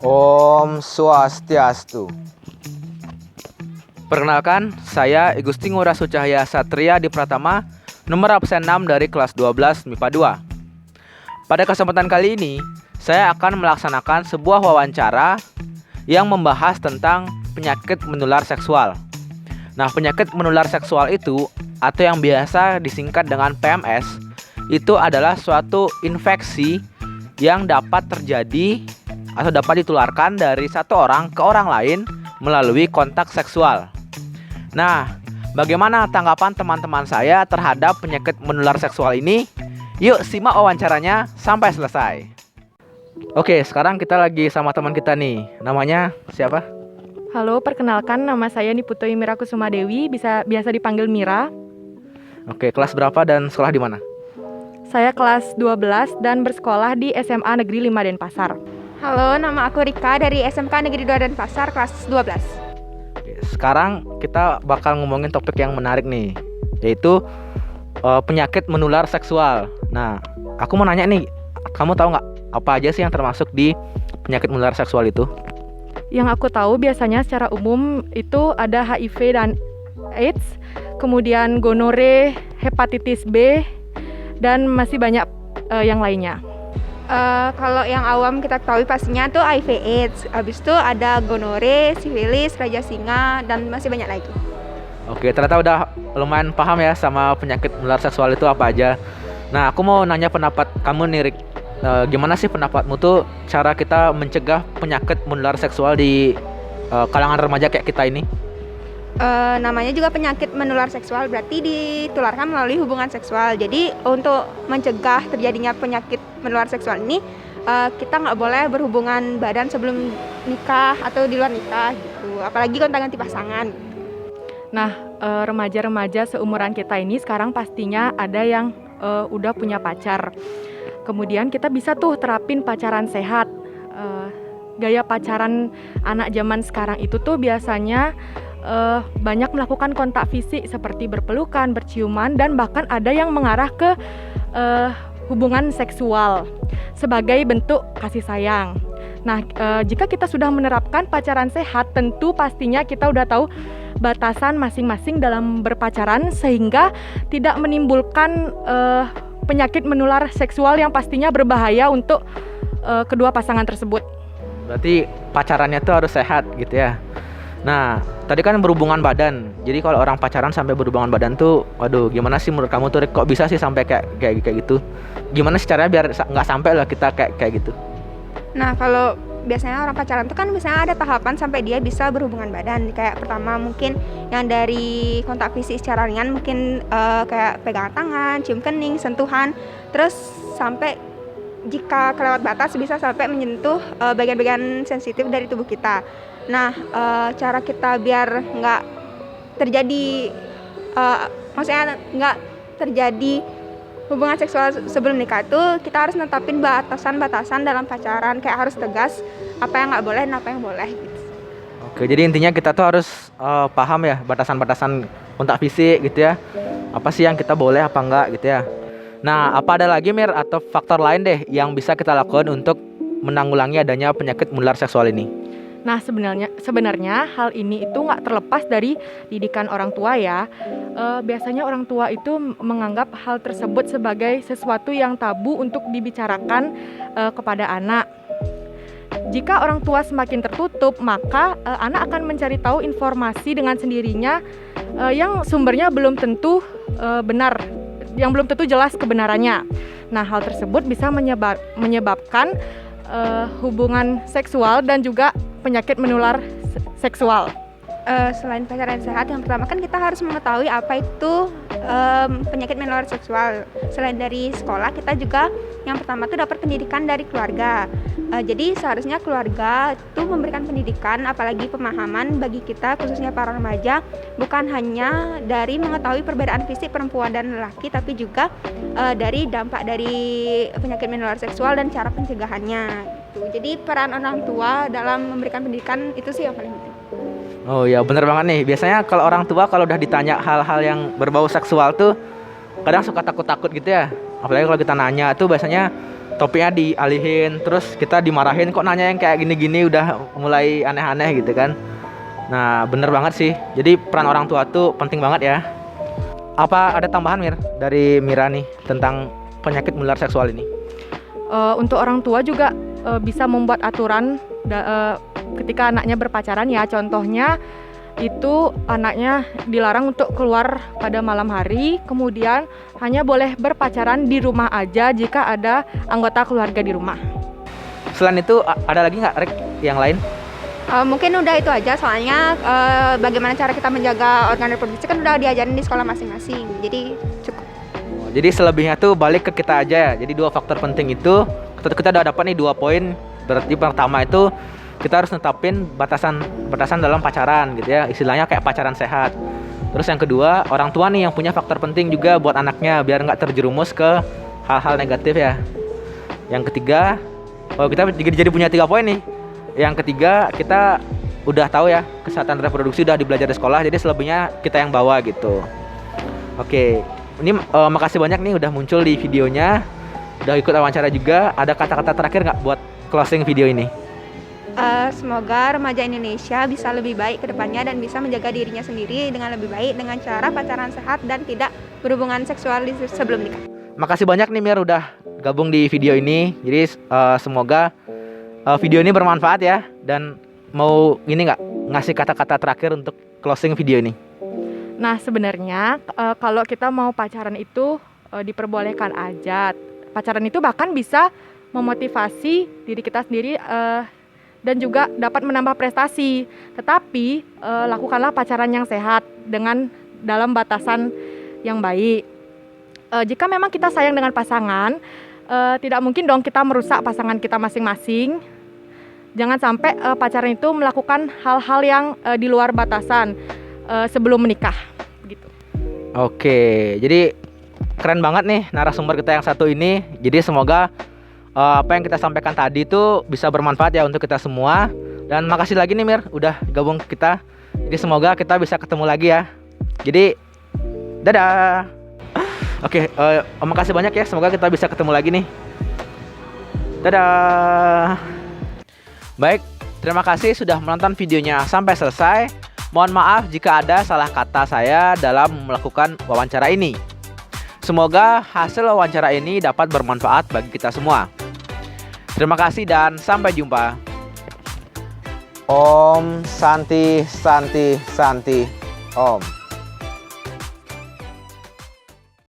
Om Swastiastu. Perkenalkan, saya Igusti Ngurah Sucahya Satria di Pratama, nomor absen 6 dari kelas 12 MIPA 2. Pada kesempatan kali ini, saya akan melaksanakan sebuah wawancara yang membahas tentang penyakit menular seksual. Nah, penyakit menular seksual itu, atau yang biasa disingkat dengan PMS, itu adalah suatu infeksi yang dapat terjadi atau dapat ditularkan dari satu orang ke orang lain melalui kontak seksual. Nah, bagaimana tanggapan teman-teman saya terhadap penyakit menular seksual ini? Yuk simak wawancaranya sampai selesai. Oke, sekarang kita lagi sama teman kita nih. Namanya siapa? Halo, perkenalkan nama saya Niputo Mira Kusuma Dewi, biasa dipanggil Mira. Oke, kelas berapa dan sekolah di mana? Saya kelas 12 dan bersekolah di SMA Negeri 5 Denpasar. Halo, nama aku Rika dari SMK Negeri 2 Denpasar, kelas 12. Oke, sekarang kita bakal ngomongin topik yang menarik nih, yaitu penyakit menular seksual. Nah, aku mau nanya nih, kamu tahu nggak apa aja sih yang termasuk di penyakit menular seksual itu? Yang aku tahu biasanya secara umum itu ada HIV dan AIDS, kemudian gonore, hepatitis B, dan masih banyak yang lainnya. Kalau yang awam kita ketahui pastinya tuh HIV AIDS. Habis itu ada gonore, sifilis, raja singa, dan masih banyak lagi. Oke, ternyata udah lumayan paham ya sama penyakit menular seksual itu apa aja. Nah, aku mau nanya pendapat kamu nih, Rik. Gimana sih pendapatmu tuh cara kita mencegah penyakit menular seksual di kalangan remaja kayak kita ini? Namanya juga penyakit menular seksual, berarti ditularkan melalui hubungan seksual. Jadi untuk mencegah terjadinya penyakit menular seksual ini, kita nggak boleh berhubungan badan sebelum nikah atau di luar nikah gitu. Apalagi gonta-ganti pasangan. Nah, remaja-remaja seumuran kita ini sekarang pastinya ada yang udah punya pacar. Kemudian kita bisa tuh terapin pacaran sehat. Gaya pacaran anak zaman sekarang itu tuh biasanya banyak melakukan kontak fisik seperti berpelukan, berciuman, dan bahkan ada yang mengarah ke hubungan seksual sebagai bentuk kasih sayang. Nah, jika kita sudah menerapkan pacaran sehat, tentu pastinya kita udah tahu batasan masing-masing dalam berpacaran sehingga tidak menimbulkan penyakit menular seksual yang pastinya berbahaya untuk kedua pasangan tersebut. Berarti pacarannya tuh harus sehat gitu ya. Nah, tadi kan berhubungan badan. Jadi kalau orang pacaran sampai berhubungan badan tuh, waduh, gimana sih menurut kamu tuh, Rik? Kok bisa sih sampai kayak gitu? Gimana sih caranya biar nggak sampai lah kita kayak gitu? Nah, kalau biasanya orang pacaran tuh kan misalnya ada tahapan sampai dia bisa berhubungan badan. Kayak pertama mungkin yang dari kontak fisik secara ringan, mungkin kayak pegangan tangan, cium kening, sentuhan. Terus sampai jika kelewat batas bisa sampai menyentuh bagian-bagian sensitif dari tubuh kita. Nah, cara kita biar nggak terjadi, maksudnya nggak terjadi hubungan seksual sebelum nikah itu, kita harus netapin batasan-batasan dalam pacaran, kayak harus tegas apa yang nggak boleh dan apa yang boleh gitu. Oke, jadi intinya kita tuh harus paham ya batasan-batasan kontak fisik gitu ya. Apa sih yang kita boleh apa enggak gitu ya. Nah, apa ada lagi Mir atau faktor lain deh yang bisa kita lakukan untuk menanggulangi adanya penyakit menular seksual ini? Nah, sebenarnya hal ini itu nggak terlepas dari didikan orang tua ya. Biasanya orang tua itu menganggap hal tersebut sebagai sesuatu yang tabu untuk dibicarakan kepada anak. Jika orang tua semakin tertutup, maka anak akan mencari tahu informasi dengan sendirinya yang sumbernya belum tentu benar, yang belum tentu jelas kebenarannya. Nah, hal tersebut bisa menyebabkan hubungan seksual dan juga penyakit menular seksual. Selain pacaran sehat, yang pertama kan kita harus mengetahui apa itu penyakit menular seksual. Selain dari sekolah, kita juga yang pertama itu dapat pendidikan dari keluarga. Jadi seharusnya keluarga itu memberikan pendidikan, apalagi pemahaman bagi kita khususnya para remaja, bukan hanya dari mengetahui perbedaan fisik perempuan dan lelaki, tapi juga dari dampak dari penyakit menular seksual dan cara pencegahannya. Gitu. Jadi peran orang tua dalam memberikan pendidikan itu sih yang paling penting. Oh ya, bener banget nih. Biasanya kalau orang tua kalau udah ditanya hal-hal yang berbau seksual tuh kadang suka takut-takut gitu ya. Apalagi kalau kita nanya tuh biasanya topiknya dialihin, terus kita dimarahin kok nanya yang kayak gini-gini, udah mulai aneh-aneh gitu kan. Nah bener banget sih, jadi peran orang tua tuh penting banget ya. Apa ada tambahan Mir dari Mira nih tentang penyakit menular seksual ini? Untuk orang tua juga bisa membuat aturan ketika anaknya berpacaran ya. Contohnya itu anaknya dilarang untuk keluar pada malam hari, kemudian hanya boleh berpacaran di rumah aja jika ada anggota keluarga di rumah. Selain itu ada lagi nggak Rek yang lain? Mungkin udah itu aja, soalnya bagaimana cara kita menjaga organ reproduksi kan udah diajarin di sekolah masing-masing, jadi cukup. Jadi selebihnya tuh balik ke kita aja ya. Jadi 2 faktor penting itu kita udah dapat nih 2 poin. Berarti pertama itu kita harus netapin batasan dalam pacaran gitu ya, istilahnya kayak pacaran sehat. Terus yang kedua, orang tua nih yang punya faktor penting juga buat anaknya biar nggak terjerumus ke hal-hal negatif ya. Yang ketiga, kita jadi punya 3 poin nih. Yang ketiga, kita udah tahu ya kesehatan reproduksi udah dibelajar di sekolah, jadi selebihnya kita yang bawa gitu. Oke, ini makasih banyak nih udah muncul di videonya, udah ikut wawancara juga. Ada kata-kata terakhir nggak buat closing video ini? Semoga remaja Indonesia bisa lebih baik ke depannya dan bisa menjaga dirinya sendiri dengan lebih baik dengan cara pacaran sehat dan tidak berhubungan seksual sebelum nikah. Makasih banyak nih Mir udah gabung di video ini. Jadi semoga video ini bermanfaat ya. Dan mau ini nggak ngasih kata-kata terakhir untuk closing video ini? Nah sebenarnya kalau kita mau pacaran itu diperbolehkan aja. Pacaran itu bahkan bisa memotivasi diri kita sendiri dan juga dapat menambah prestasi. Tetapi lakukanlah pacaran yang sehat dengan dalam batasan yang baik. Jika memang kita sayang dengan pasangan, tidak mungkin dong kita merusak pasangan kita masing-masing. Jangan sampai pacaran itu melakukan hal-hal yang di luar batasan sebelum menikah. Gitu. Oke, jadi keren banget nih narasumber kita yang satu ini. Jadi semoga apa yang kita sampaikan tadi itu bisa bermanfaat ya untuk kita semua. Dan makasih lagi nih Mir udah gabung ke kita. Jadi semoga kita bisa ketemu lagi ya. Jadi dadah. Oke, makasih banyak ya. Semoga kita bisa ketemu lagi nih. Dadah. Baik, terima kasih sudah menonton videonya sampai selesai. Mohon maaf jika ada salah kata saya dalam melakukan wawancara ini. Semoga hasil wawancara ini dapat bermanfaat bagi kita semua. Terima kasih dan sampai jumpa. Om Santi Santi Santi Om.